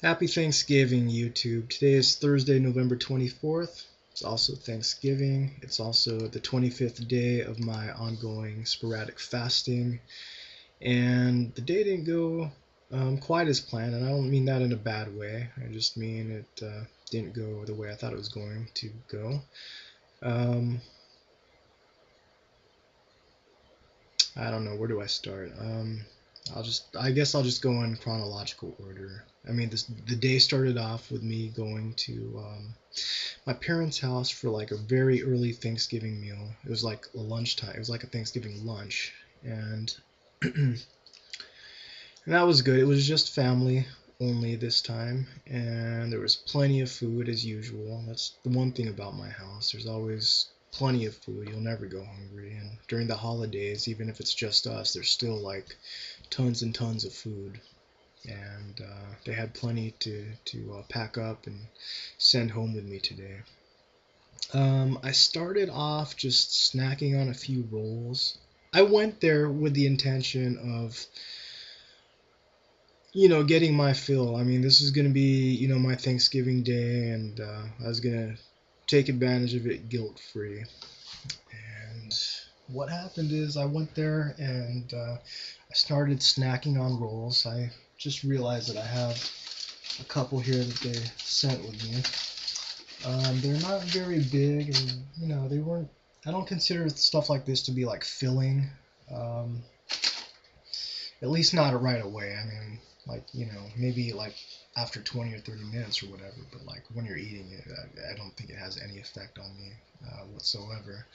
Happy Thanksgiving, YouTube. Today is Thursday, November 24th. It's also Thanksgiving. It's also the 25th day of my ongoing sporadic fasting. And the day didn't go quite as planned, and I don't mean that in a bad way. I just mean it didn't go the way I thought it was going to go. Um, I don't know, where do I start? I guess I'll just go in chronological order. I mean, the day started off with me going to my parents' house for like a very early Thanksgiving meal. It was like a lunchtime. It was like a Thanksgiving lunch, and and that was good. It was just family only this time, and there was plenty of food as usual. That's the one thing about my house. There's always plenty of food. You'll never go hungry. And during the holidays, even if it's just us, there's still like tons and tons of food. And they had plenty to pack up and send home with me today. I started off just snacking on a few rolls. I went there with the intention of, getting my fill. I mean, this is going to be, my Thanksgiving day, and I was going to take advantage of it guilt free. And what happened is I went there and I started snacking on rolls. I just realized that I have a couple here that they sent with me. They're not very big, and they weren't. I don't consider stuff like this to be like filling. Um, at least not right away. I mean, like maybe like after 20 or 30 minutes or whatever. But like when you're eating it, I don't think it has any effect on me whatsoever.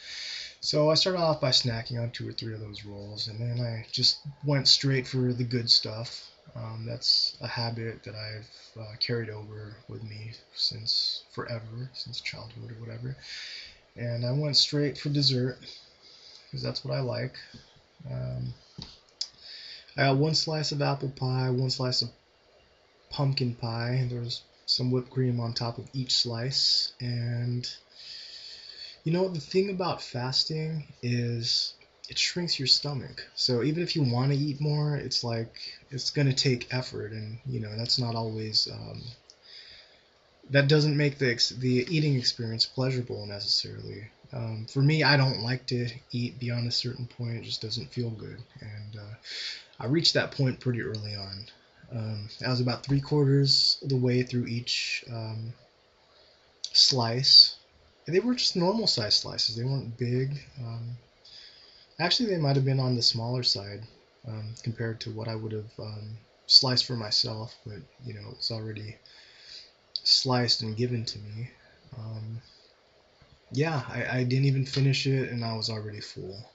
So I started off by snacking on two or three of those rolls, and then I just went straight for the good stuff. That's a habit that I've carried over with me since forever, since childhood or whatever. And I went straight for dessert because that's what I like. Um, I got one slice of apple pie, one slice of pumpkin pie, and there was some whipped cream on top of each slice. And the thing about fasting is it shrinks your stomach. So even if you want to eat more, it's like it's going to take effort, and that's not always that doesn't make the eating experience pleasurable necessarily. For me, I don't like to eat beyond a certain point. It just doesn't feel good, and I reached that point pretty early on. I was about three-quarters of the way through each slice. And they were just normal size slices. They weren't big. Actually, they might have been on the smaller side compared to what I would have sliced for myself, but it was already sliced and given to me. Um, yeah, I didn't even finish it, and I was already full.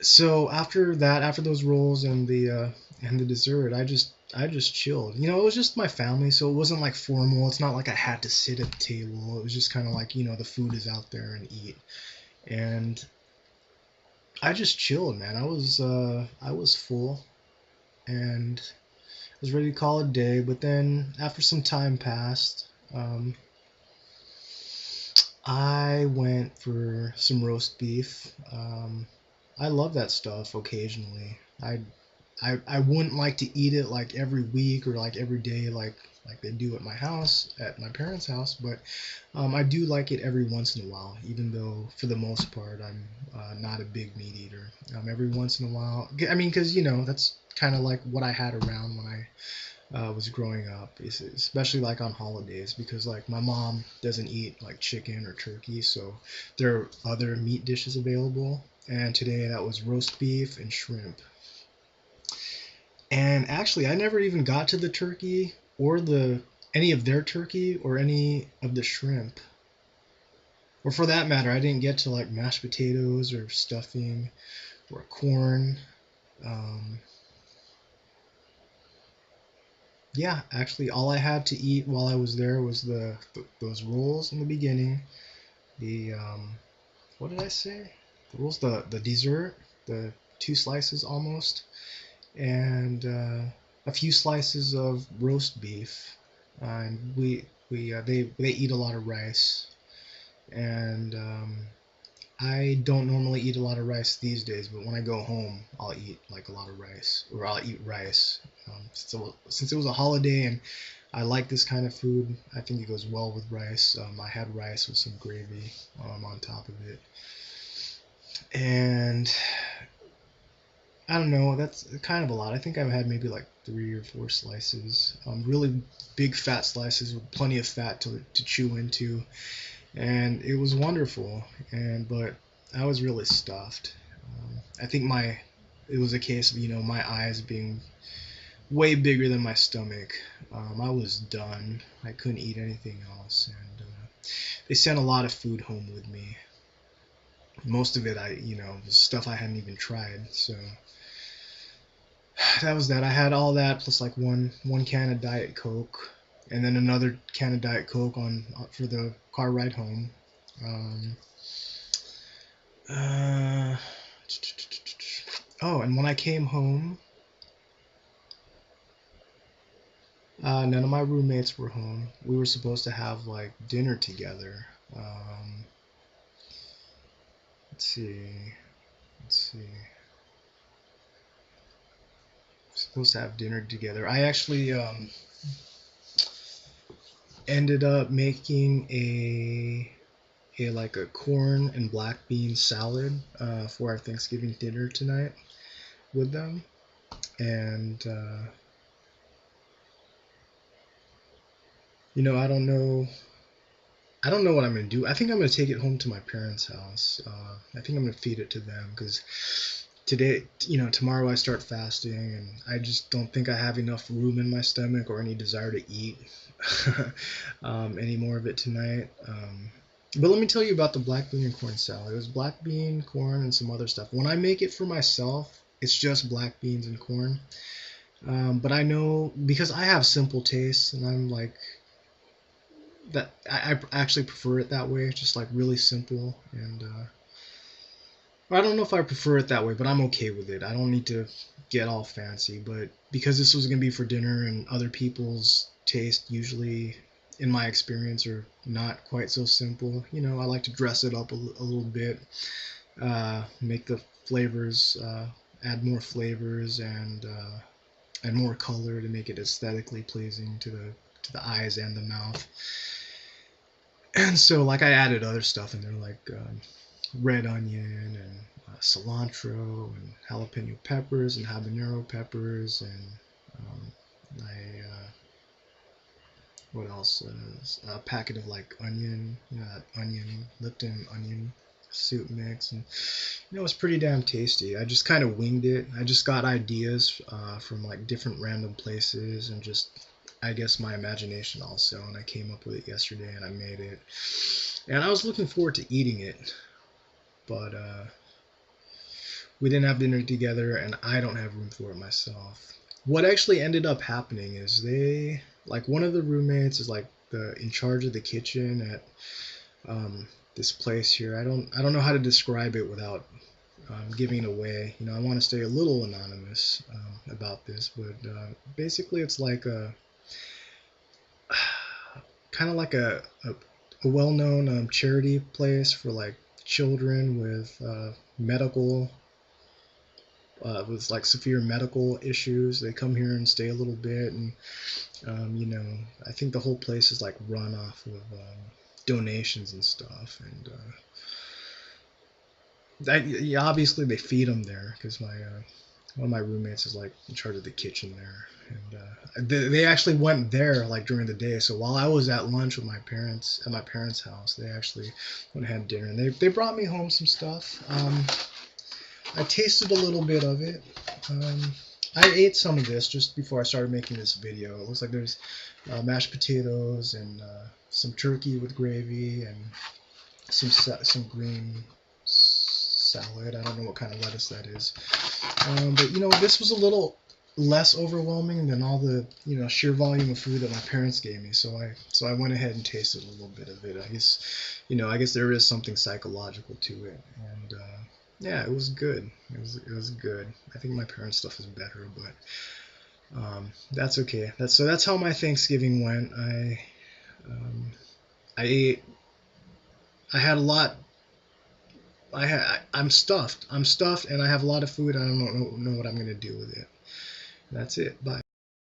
So after that, after those rolls and the dessert, I just chilled. It was just my family, so it wasn't like formal. It's not like I had to sit at the table. It was just kind of like the food is out there and eat. And I just chilled, man. I was full, and I was ready to call it a day. But then after some time passed, I went for some roast beef. I love that stuff occasionally. I wouldn't like to eat it like every week or like every day like they do at my house, at my parents' house, but I do like it every once in a while, even though for the most part I'm not a big meat eater. Every once in a while, I mean, because that's kind of like what I had around when I was growing up, especially like on holidays, because like my mom doesn't eat like chicken or turkey, so there are other meat dishes available. And today that was roast beef and shrimp. And actually, I never even got to the turkey or the any of their turkey or any of the shrimp. Or for that matter, I didn't get to like mashed potatoes or stuffing or corn. Um, yeah, actually, all I had to eat while I was there was those rolls in the beginning. The what did I say? The rolls, the dessert, the two slices almost, and a few slices of roast beef. And they eat a lot of rice, and I don't normally eat a lot of rice these days. But when I go home, I'll eat like a lot of rice, or I'll eat rice since it was a holiday and I like this kind of food, I think it goes well with rice. I had rice with some gravy on top of it, and I don't know. That's kind of a lot. I think I've had maybe like 3 or 4 slices. Really big fat slices with plenty of fat to chew into, and it was wonderful. But I was really stuffed. I think it was a case of my eyes being way bigger than my stomach. I was done. I couldn't eat anything else, and they sent a lot of food home with me. Most of it, was stuff I hadn't even tried. So that was that. I had all that plus like one can of Diet Coke, and then another can of Diet Coke on for the car ride home. Um, uh, oh, and when I came home, none of my roommates were home. We were supposed to have like dinner together. Um, let's see, let's see. Supposed to have dinner together. I actually ended up making a like a corn and black bean salad for our Thanksgiving dinner tonight with them, and I don't know what I'm gonna do. I think I'm gonna take it home to my parents' house. I think I'm gonna feed it to them because today, tomorrow I start fasting, and I just don't think I have enough room in my stomach or any desire to eat any more of it tonight. But let me tell you about the black bean and corn salad. It was black bean, corn, and some other stuff. When I make it for myself, it's just black beans and corn. But I know because I have simple tastes, and I'm like that. I actually prefer it that way, just like really simple. And I don't know if I prefer it that way, but I'm okay with it. I don't need to get all fancy. But because this was gonna be for dinner, and other people's taste usually, in my experience, are not quite so simple. I like to dress it up a little bit, make the flavors, add more flavors, and more color to make it aesthetically pleasing to the eyes and the mouth. And so, like, I added other stuff in there, like red onion and cilantro and jalapeno peppers and habanero peppers, and I what else? A packet of like onion, that onion Lipton onion soup mix, and it was pretty damn tasty. I just kind of winged it. I just got ideas from like different random places, and just I guess my imagination also, and I came up with it yesterday, and I made it, and I was looking forward to eating it, but we didn't have dinner together, and I don't have room for it myself. What actually ended up happening is one of the roommates is like the in charge of the kitchen at this place here. I don't know how to describe it without giving it away. I want to stay a little anonymous about this, but basically it's like a kind of like a well-known charity place for like children with like severe medical issues. They come here and stay a little bit, and I think the whole place is like run off of donations and stuff. And yeah, obviously they feed them there because one of my roommates is like in charge of the kitchen there, and they actually went there like during the day. So while I was at lunch with my parents at my parents' house, they actually went and had dinner, and they brought me home some stuff. I tasted a little bit of it. I ate some of this just before I started making this video. It looks like there's mashed potatoes and some turkey with gravy and some green salad. I don't know what kind of lettuce that is. But this was a little less overwhelming than all the sheer volume of food that my parents gave me. So I went ahead and tasted a little bit of it. I guess there is something psychological to it, and yeah, it was good. It was good. I think my parents' stuff is better, but that's okay. That's how my Thanksgiving went. I ate. I had a lot. I'm stuffed. I'm stuffed, and I have a lot of food. And I don't know what I'm gonna do with it. That's it. Bye.